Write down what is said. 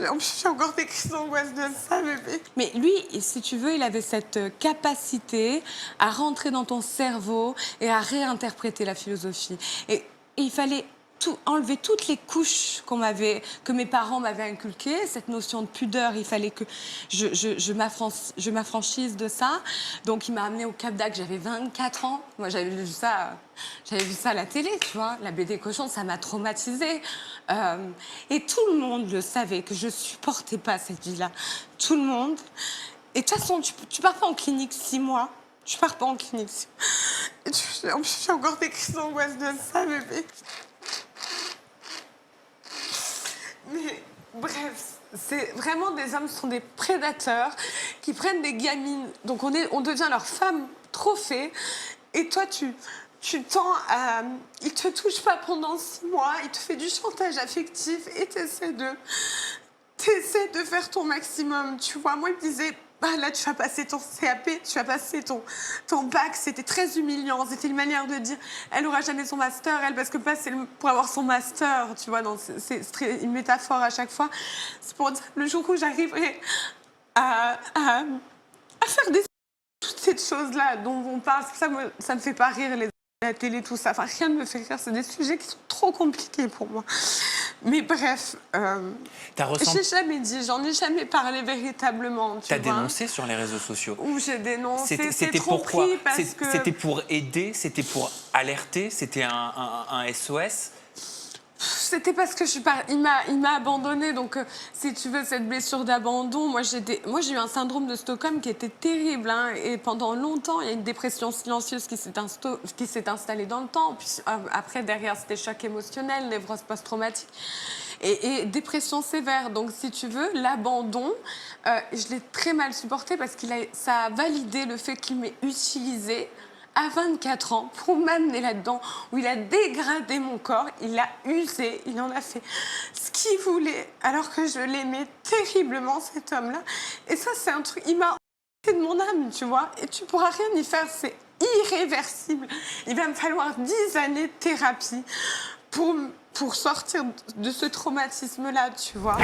J'ai encore des crises d'angoisse de ça, bébé. Mais lui, si tu veux, il avait cette capacité à rentrer dans ton cerveau et à réinterpréter la philosophie. Et il fallait enlever toutes les couches que mes parents m'avaient inculquées, cette notion de pudeur, il fallait que je m'affranchisse de ça. Donc il m'a amenée au Cap d'Agde, j'avais 24 ans. Moi j'avais vu ça à la télé, tu vois, la BD Cochon, ça m'a traumatisée. Et tout le monde le savait que je supportais pas cette vie-là. Tout le monde. Et de toute façon, tu pars pas en clinique 6 mois. Tu pars pas en clinique 6 mois. J'ai encore des crises d'angoisse de ça, bébé. Mais bref, c'est vraiment des hommes sont des prédateurs qui prennent des gamines. Donc on devient leur femme trophée. Et toi, tu tends à... Il te touche pas pendant 6 mois, il te fait du chantage affectif et t'essaies de faire ton maximum. Tu vois, moi, il me disait... Bah là, tu vas passer ton CAP, tu vas passer ton bac. C'était très humiliant. C'était une manière de dire, elle n'aura jamais son master, elle, parce que pour avoir son master, tu vois, c'est une métaphore à chaque fois. C'est pour dire, le jour où j'arriverai à faire toutes ces choses-là dont on parle, ça me fait pas rire, la télé, tout ça. Enfin, rien ne me fait rire. C'est des sujets qui sont trop compliqués pour moi. Mais bref, j'ai jamais dit, j'en ai jamais parlé véritablement. Tu as dénoncé sur les réseaux sociaux? Où j'ai dénoncé, c'était pourquoi? C'était pour aider, c'était pour alerter, c'était un SOS? C'était parce que il m'a abandonnée. Donc, si tu veux, cette blessure d'abandon, moi, j'ai eu un syndrome de Stockholm qui était terrible. Hein, et pendant longtemps, il y a une dépression silencieuse qui s'est installée dans le temps. Puis après, derrière, c'était choc émotionnel, névrose post-traumatique et dépression sévère. Donc, si tu veux, l'abandon, je l'ai très mal supporté parce que ça a validé le fait qu'il m'ait utilisée à 24 ans pour m'amener là-dedans, où il a dégradé mon corps, il l'a usé, il en a fait ce qu'il voulait, alors que je l'aimais terriblement, cet homme-là. Et ça, c'est un truc, il m'a enlevé de mon âme, tu vois, et tu pourras rien y faire, c'est irréversible. Il va me falloir 10 années de thérapie pour sortir de ce traumatisme-là, tu vois.